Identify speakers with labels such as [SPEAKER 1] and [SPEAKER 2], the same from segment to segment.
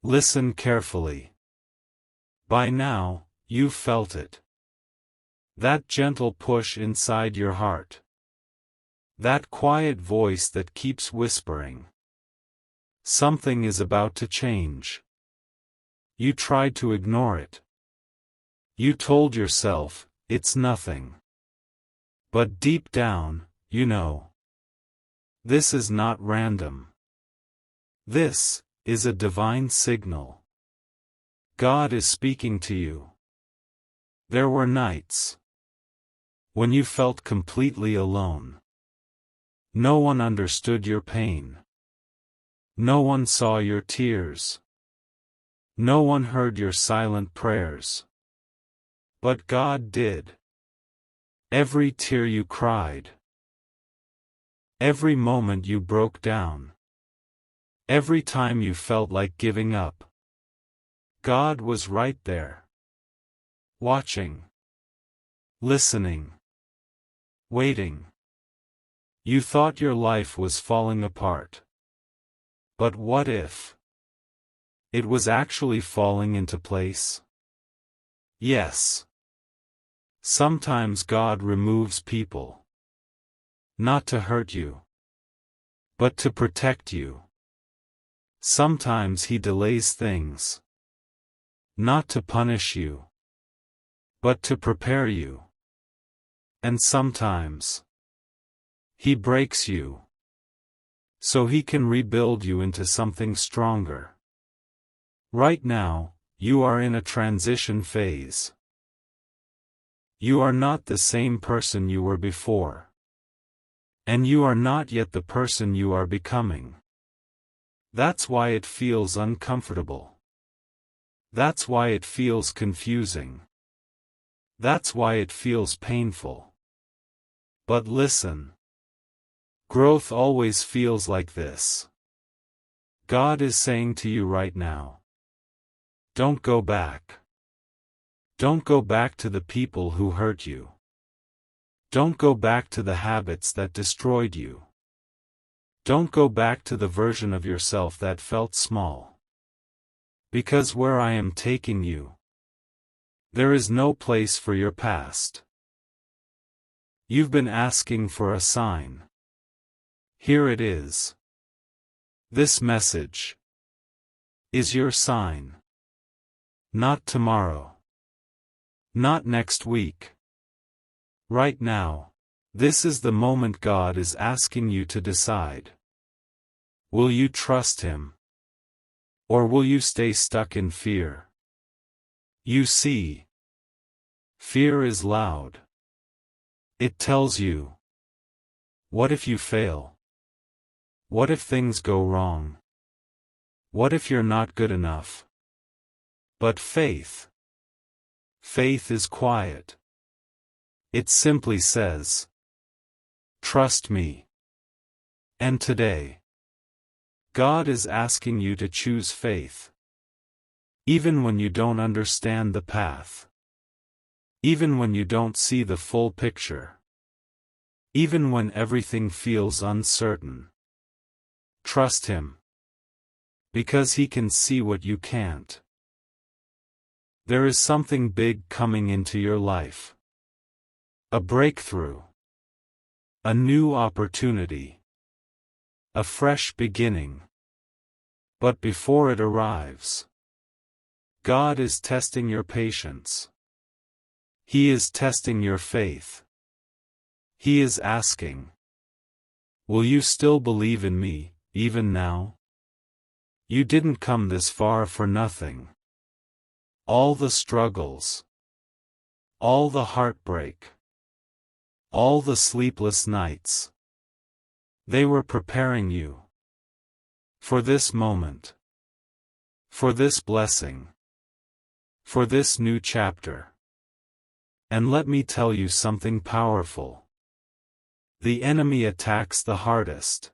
[SPEAKER 1] Listen carefully. By now, you've felt it. That gentle push inside your heart. That quiet voice that keeps whispering. Something is about to change. You tried to ignore it. You told yourself, it's nothing. But deep down, you know. This is not random. This is a divine signal. God is speaking to you. There were nights when you felt completely alone. No one understood your pain. No one saw your tears. No one heard your silent prayers. But God did. Every tear you cried. Every moment you broke down. Every time you felt like giving up. God was right there. Watching. Listening. Waiting. You thought your life was falling apart. But what if it was actually falling into place? Yes. Sometimes God removes people. Not to hurt you, but to protect you. Sometimes He delays things. Not to punish you, but to prepare you. And sometimes He breaks you, so He can rebuild you into something stronger. Right now, you are in a transition phase. You are not the same person you were before. And you are not yet the person you are becoming. That's why it feels uncomfortable. That's why it feels confusing. That's why it feels painful. But listen. Growth always feels like this. God is saying to you right now. Don't go back. Don't go back to the people who hurt you. Don't go back to the habits that destroyed you. Don't go back to the version of yourself that felt small. Because where I am taking you, there is no place for your past. You've been asking for a sign. Here it is. This message is your sign. Not tomorrow. Not next week. Right now, this is the moment God is asking you to decide. Will you trust Him? Or will you stay stuck in fear? You see, fear is loud. It tells you, what if you fail? What if things go wrong? What if you're not good enough? But faith is quiet. It simply says, trust me. And today, God is asking you to choose faith. Even when you don't understand the path. Even when you don't see the full picture. Even when everything feels uncertain. Trust Him. Because He can see what you can't. There is something big coming into your life. A breakthrough. A new opportunity. A fresh beginning. But before it arrives, God is testing your patience. He is testing your faith. He is asking, will you still believe in me, even now? You didn't come this far for nothing. All the struggles. All the heartbreak. All the sleepless nights. They were preparing you. For this moment. For this blessing. For this new chapter. And let me tell you something powerful. The enemy attacks the hardest.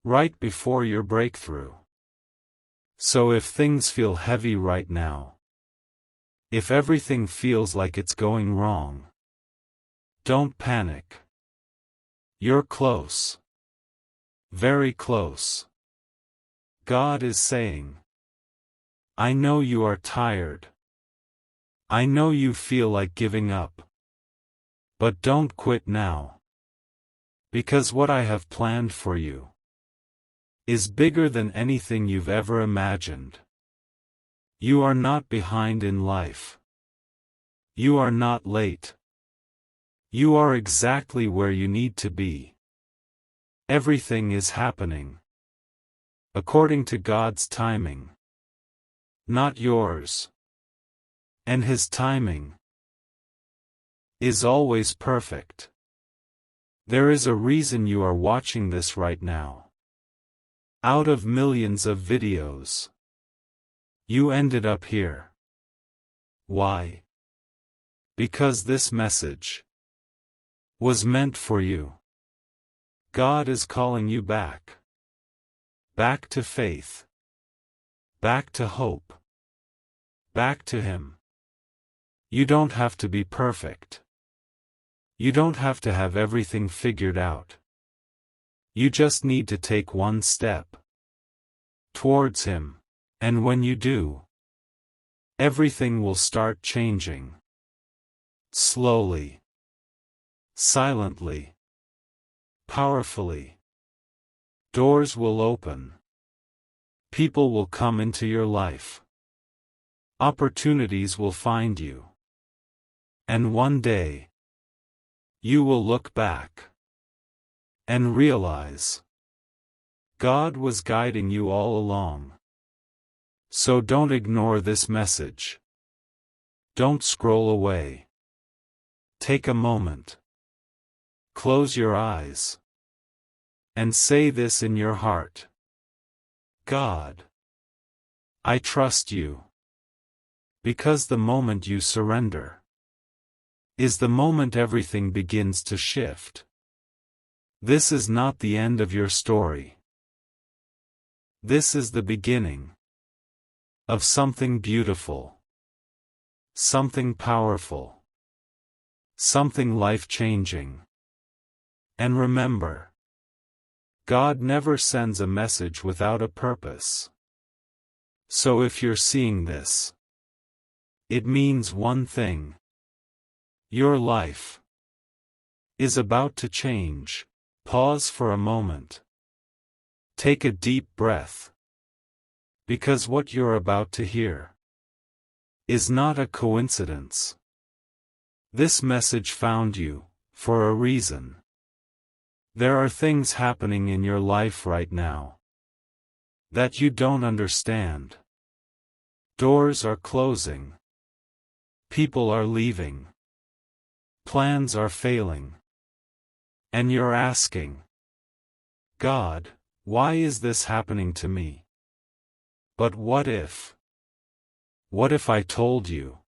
[SPEAKER 1] Right before your breakthrough. So if things feel heavy right now. If everything feels like it's going wrong. Don't panic. You're close. Very close. God is saying, I know you are tired. I know you feel like giving up. But don't quit now. Because what I have planned for you is bigger than anything you've ever imagined. You are not behind in life. You are not late. You are exactly where you need to be. Everything is happening according to God's timing, not yours. And His timing is always perfect. There is a reason you are watching this right now. Out of millions of videos, you ended up here. Why? Because this message was meant for you. God is calling you back. Back to faith. Back to hope. Back to Him. You don't have to be perfect. You don't have to have everything figured out. You just need to take one step towards Him, and when you do, everything will start changing. Slowly, silently, powerfully. Doors will open. People will come into your life. Opportunities will find you. And one day, you will look back and realize God was guiding you all along. So don't ignore this message. Don't scroll away. Take a moment. Close your eyes. And say this in your heart. God, I trust you. Because the moment you surrender is the moment everything begins to shift. This is not the end of your story. This is the beginning of something beautiful, something powerful, something life-changing. And remember, God never sends a message without a purpose. So if you're seeing this, it means one thing. Your life is about to change. Pause for a moment. Take a deep breath. Because what you're about to hear is not a coincidence. This message found you for a reason. There are things happening in your life right now that you don't understand. Doors are closing. People are leaving. Plans are failing. And you're asking, God, why is this happening to me? But what if? What if I told you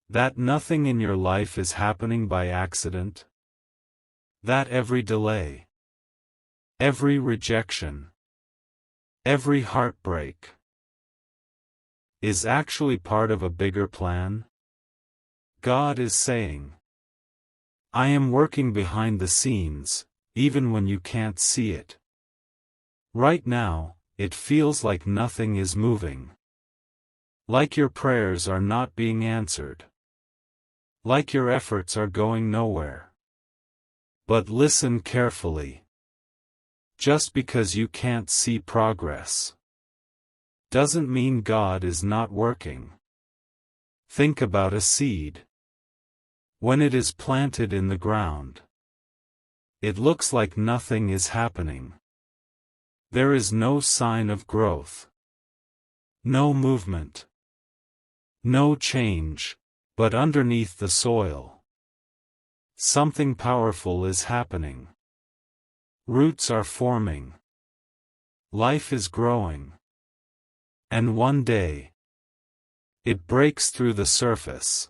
[SPEAKER 1] that nothing in your life is happening by accident? That every delay, every rejection, every heartbreak is actually part of a bigger plan? God is saying, I am working behind the scenes, even when you can't see it. Right now, it feels like nothing is moving. Like your prayers are not being answered. Like your efforts are going nowhere. But listen carefully. Just because you can't see progress doesn't mean God is not working. Think about a seed. When it is planted in the ground, it looks like nothing is happening. There is no sign of growth. No movement. No change, but underneath the soil, something powerful is happening. Roots are forming. Life is growing. And one day, it breaks through the surface.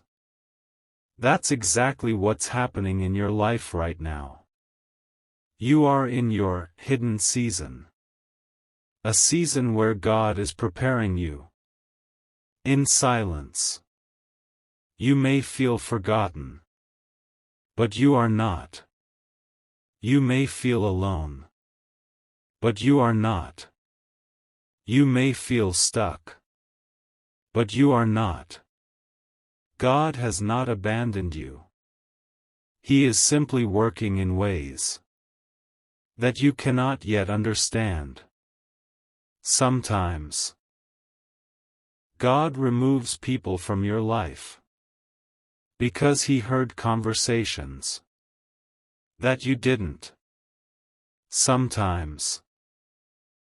[SPEAKER 1] That's exactly what's happening in your life right now. You are in your hidden season. A season where God is preparing you. In silence. You may feel forgotten. But you are not. You may feel alone. But you are not. You may feel stuck. But you are not. God has not abandoned you. He is simply working in ways that you cannot yet understand. Sometimes, God removes people from your life because He heard conversations that you didn't. Sometimes,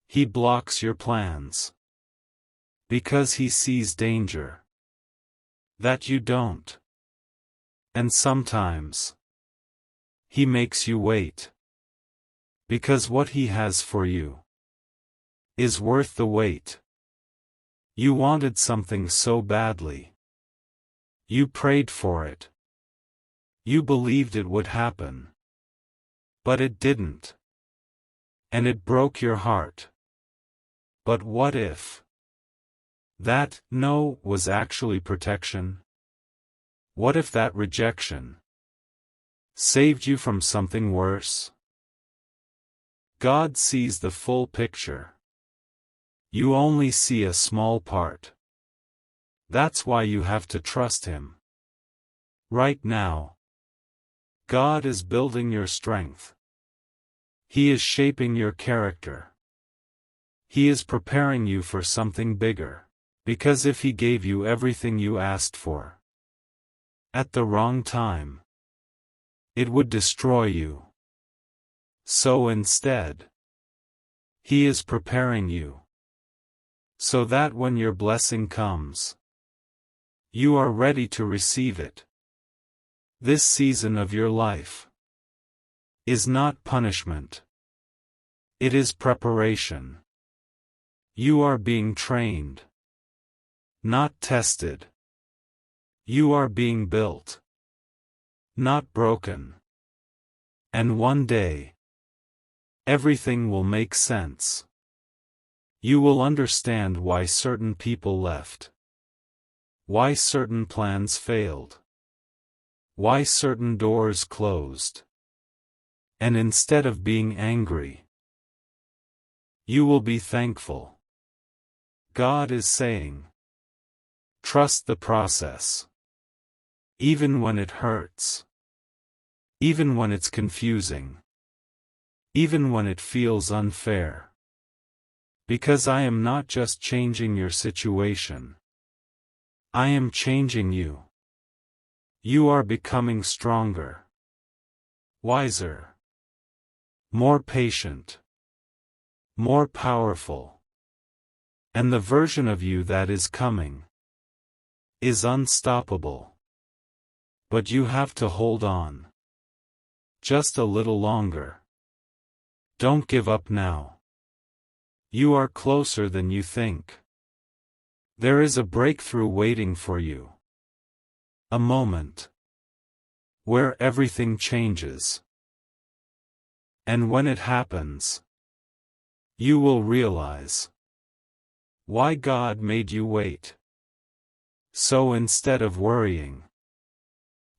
[SPEAKER 1] He blocks your plans because He sees danger that you don't. And sometimes, He makes you wait because what He has for you is worth the wait. You wanted something so badly. You prayed for it. You believed it would happen. But it didn't. And it broke your heart. But what if that no was actually protection? What if that rejection saved you from something worse? God sees the full picture. You only see a small part. That's why you have to trust Him. Right now, God is building your strength. He is shaping your character. He is preparing you for something bigger. Because if He gave you everything you asked for at the wrong time, it would destroy you. So instead, He is preparing you so that when your blessing comes, you are ready to receive it. This season of your life is not punishment. It is preparation. You are being trained, not tested. You are being built, not broken. And one day, everything will make sense. You will understand why certain people left, why certain plans failed, why certain doors closed. And instead of being angry, you will be thankful. God is saying, trust the process. Even when it hurts. Even when it's confusing. Even when it feels unfair. Because I am not just changing your situation. I am changing you. You are becoming stronger, wiser, more patient, more powerful. And the version of you that is coming is unstoppable. But you have to hold on just a little longer. Don't give up now. You are closer than you think. There is a breakthrough waiting for you. A moment where everything changes. And when it happens, you will realize why God made you wait. So instead of worrying,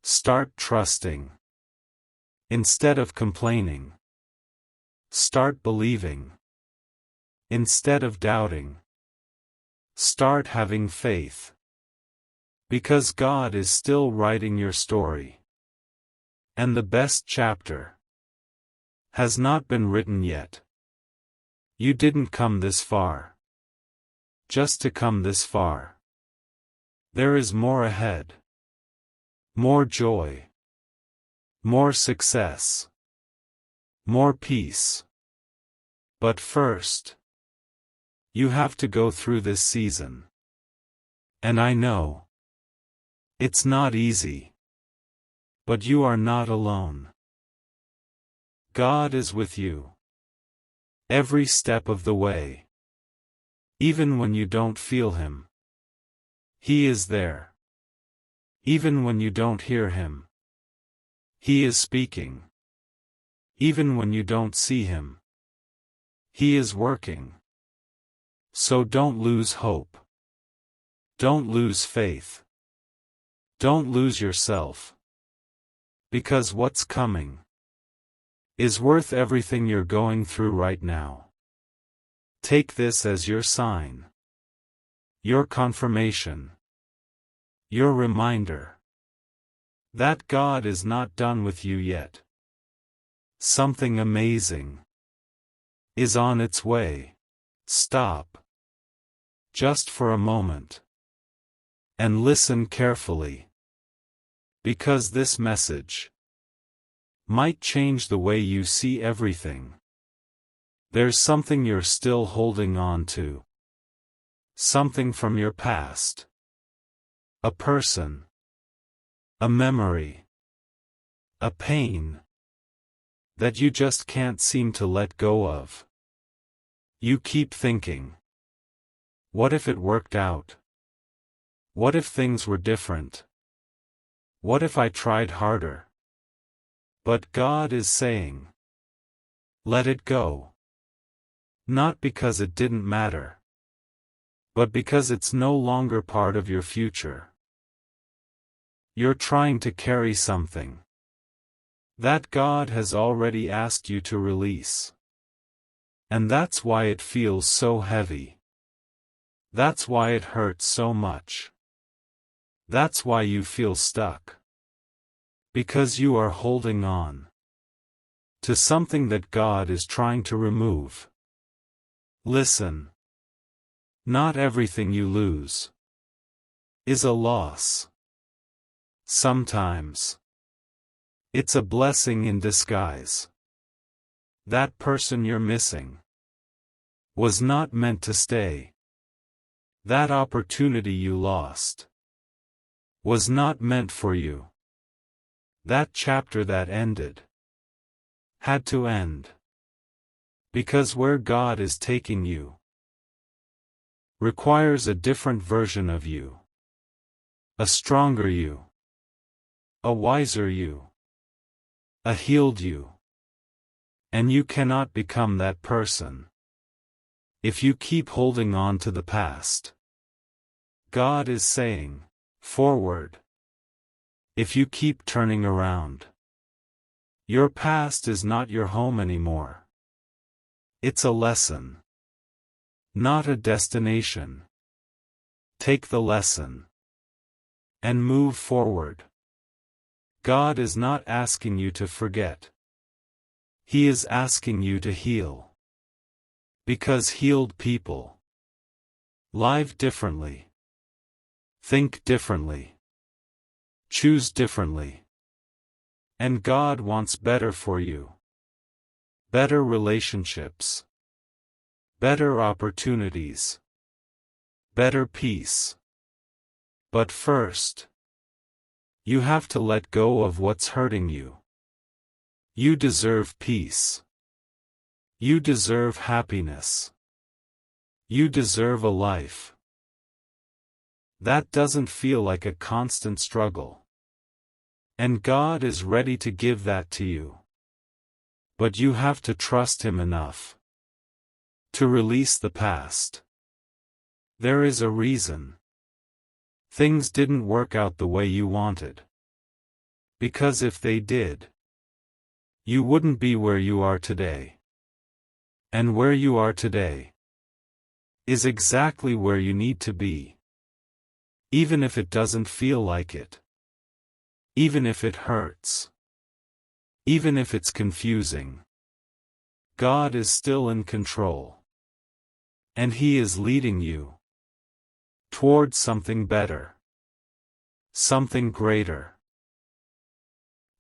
[SPEAKER 1] start trusting. Instead of complaining, start believing. Instead of doubting, start having faith. Because God is still writing your story. And the best chapter has not been written yet. You didn't come this far just to come this far. There is more ahead. More joy. More success. More peace. But first, you have to go through this season. And I know it's not easy. But you are not alone. God is with you every step of the way. Even when you don't feel Him, He is there. Even when you don't hear Him, He is speaking. Even when you don't see Him, He is working. So don't lose hope. Don't lose faith. Don't lose yourself. Because what's coming is worth everything you're going through right now. Take this as your sign. Your confirmation. Your reminder. That God is not done with you yet. Something amazing is on its way. Stop. Just for a moment. And listen carefully. Because this message might change the way you see everything. There's something you're still holding on to. Something from your past. A person. A memory. A pain. That you just can't seem to let go of. You keep thinking. What if it worked out? What if things were different? What if I tried harder? But God is saying, let it go. Not because it didn't matter, but because it's no longer part of your future. You're trying to carry something that God has already asked you to release. And that's why it feels so heavy. That's why it hurts so much. That's why you feel stuck. Because you are holding on to something that God is trying to remove. Listen. Not everything you lose is a loss. Sometimes it's a blessing in disguise. That person you're missing was not meant to stay. That opportunity you lost was not meant for you. That chapter that ended had to end. Because where God is taking you requires a different version of you. A stronger you. A wiser you. A healed you. And you cannot become that person if you keep holding on to the past. God is saying, forward. If you keep turning around. Your past is not your home anymore. It's a lesson. Not a destination. Take the lesson. And move forward. God is not asking you to forget. He is asking you to heal. Because healed people live differently. Think differently. Choose differently. And God wants better for you. Better relationships. Better opportunities. Better peace. But first, you have to let go of what's hurting you. You deserve peace. You deserve happiness. You deserve a life that doesn't feel like a constant struggle. And God is ready to give that to you. But you have to trust Him enough to release the past. There is a reason. Things didn't work out the way you wanted. Because if they did, you wouldn't be where you are today. And where you are today is exactly where you need to be. Even if it doesn't feel like it. Even if it hurts. Even if it's confusing. God is still in control. And He is leading you towards something better. Something greater.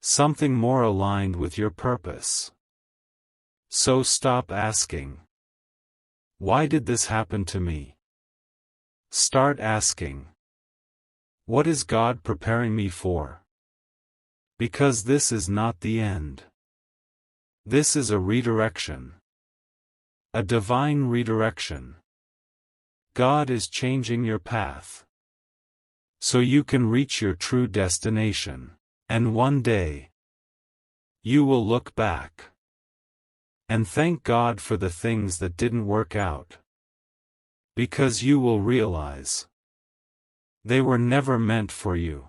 [SPEAKER 1] Something more aligned with your purpose. So stop asking, why did this happen to me? Start asking, what is God preparing me for? Because this is not the end. This is a redirection. A divine redirection. God is changing your path so you can reach your true destination. And one day, you will look back and thank God for the things that didn't work out. Because you will realize they were never meant for you.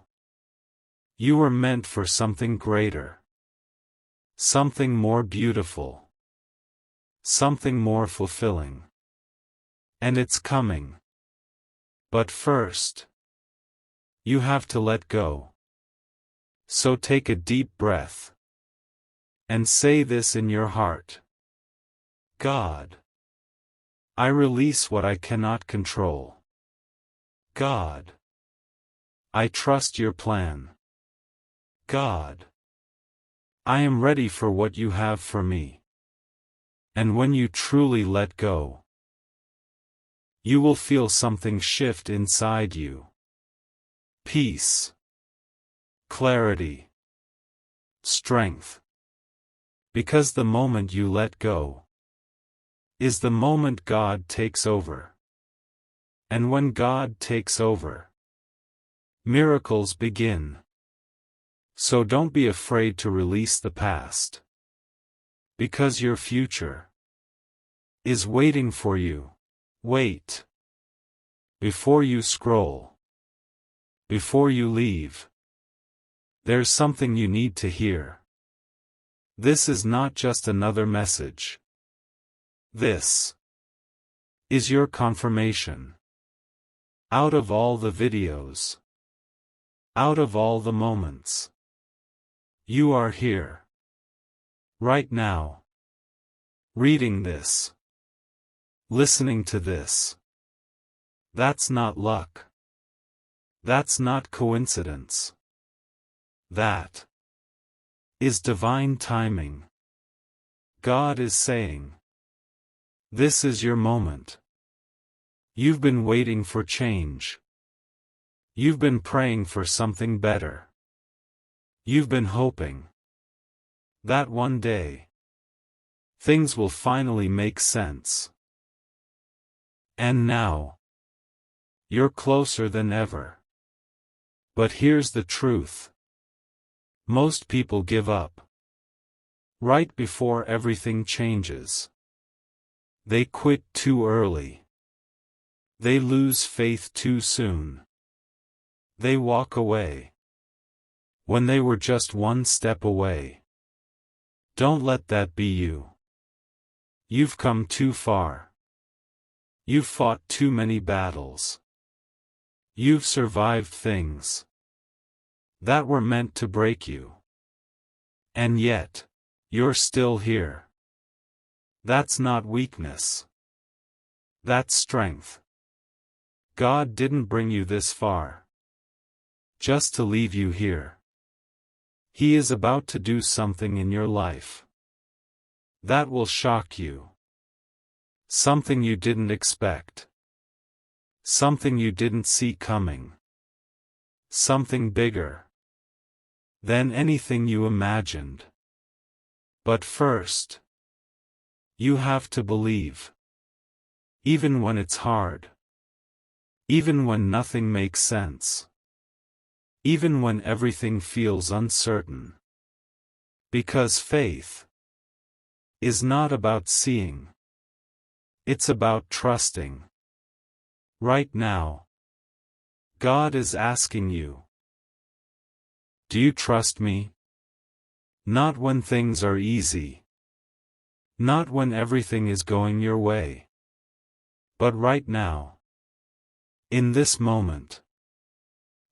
[SPEAKER 1] You were meant for something greater. Something more beautiful. Something more fulfilling. And it's coming. But first, you have to let go. So take a deep breath. And say this in your heart. God, I release what I cannot control. God, I trust your plan. God, I am ready for what you have for me. And when you truly let go, you will feel something shift inside you. Peace, clarity, strength. Because the moment you let go is the moment God takes over. And when God takes over, miracles begin. So don't be afraid to release the past. Because your future is waiting for you. Wait. Before you scroll. Before you leave. There's something you need to hear. This is not just another message. This is your confirmation. Out of all the videos, out of all the moments, you are here. Right now. Reading this. Listening to this. That's not luck. That's not coincidence. That is divine timing. God is saying, this is your moment. You've been waiting for change. You've been praying for something better. You've been hoping that one day things will finally make sense. And now, you're closer than ever. But here's the truth. Most people give up right before everything changes. They quit too early. They lose faith too soon. They walk away when they were just one step away. Don't let that be you. You've come too far. You've fought too many battles. You've survived things that were meant to break you. And yet, you're still here. That's not weakness. That's strength. God didn't bring you this far just to leave you here. He is about to do something in your life that will shock you. Something you didn't expect. Something you didn't see coming. Something bigger than anything you imagined. But first, you have to believe. Even when it's hard. Even when nothing makes sense. Even when everything feels uncertain. Because faith is not about seeing. It's about trusting. Right now, God is asking you, do you trust me? Not when things are easy. Not when everything is going your way. But right now. In this moment.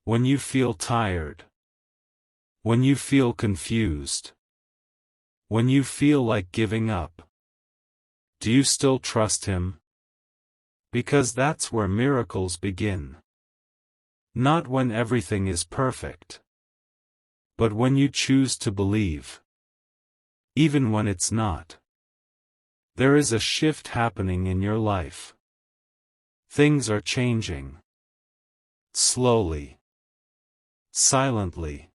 [SPEAKER 1] When you feel tired. When you feel confused. When you feel like giving up. Do you still trust Him? Because that's where miracles begin. Not when everything is perfect. But when you choose to believe. Even when it's not. There is a shift happening in your life. Things are changing. Slowly. Silently.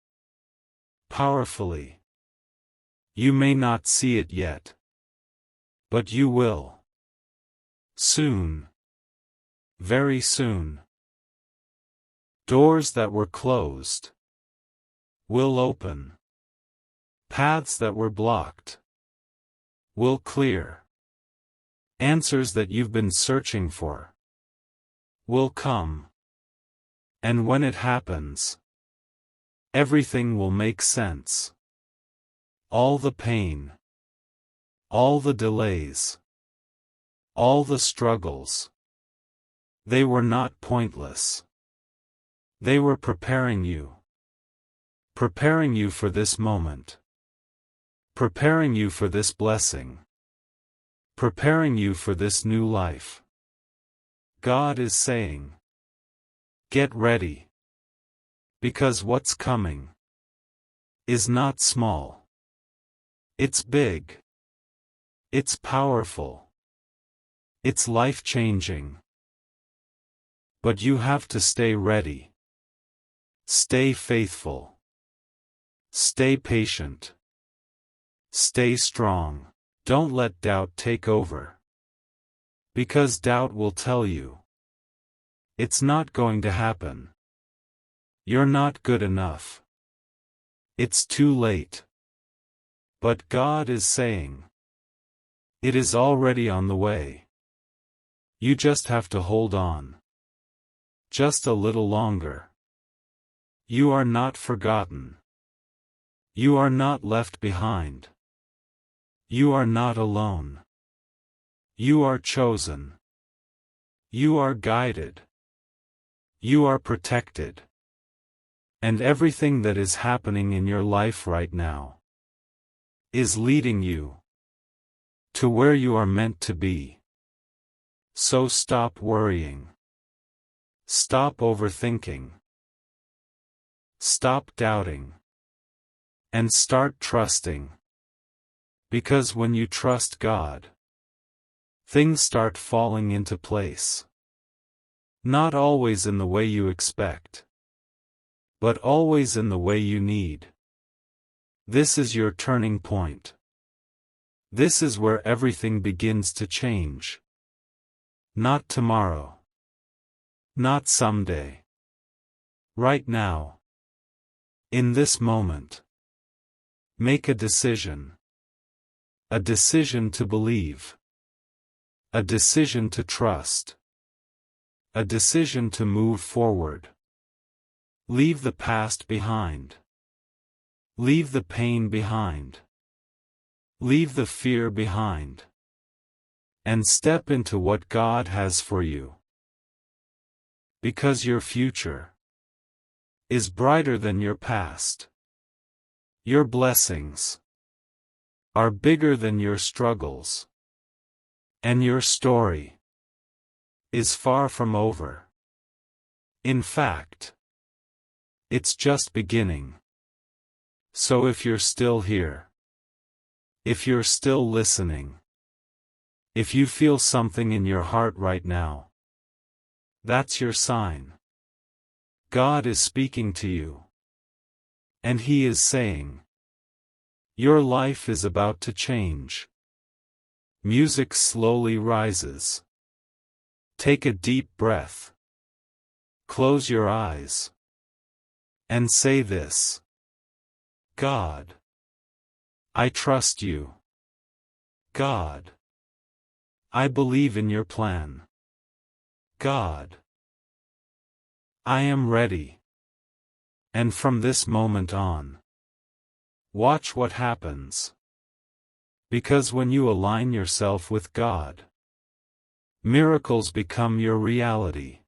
[SPEAKER 1] Powerfully. You may not see it yet. But you will. Soon. Very soon. Doors that were closed will open. Paths that were blocked will clear. Answers that you've been searching for will come. And when it happens, everything will make sense. All the pain, all the delays, all the struggles They were not pointless. They were preparing you. Preparing you for this moment. Preparing you for this blessing. Preparing you for this new life. God is saying, get ready. Because what's coming is not small. It's big. It's powerful. It's life-changing. But you have to stay ready. Stay faithful. Stay patient. Stay strong. Don't let doubt take over. Because doubt will tell you it's not going to happen. You're not good enough. It's too late. But God is saying, it is already on the way. You just have to hold on. Just a little longer. You are not forgotten. You are not left behind. You are not alone. You are chosen. You are guided. You are protected. And everything that is happening in your life right now is leading you to where you are meant to be. So stop worrying. Stop overthinking. Stop doubting. And start trusting. Because when you trust God, things start falling into place. Not always in the way you expect, but always in the way you need. This is your turning point. This is where everything begins to change. Not tomorrow. Not someday. Right now. In this moment. Make a decision. A decision to believe. A decision to trust. A decision to move forward. Leave the past behind. Leave the pain behind. Leave the fear behind. And step into what God has for you. Because your future is brighter than your past. Your blessings are bigger than your struggles. And your story is far from over. In fact, it's just beginning. So if you're still here, if you're still listening, if you feel something in your heart right now, that's your sign. God is speaking to you. And He is saying, your life is about to change. Music slowly rises. Take a deep breath. Close your eyes. And say this. God, I trust you. God, I believe in your plan. God, I am ready. And from this moment on, watch what happens. Because when you align yourself with God, miracles become your reality.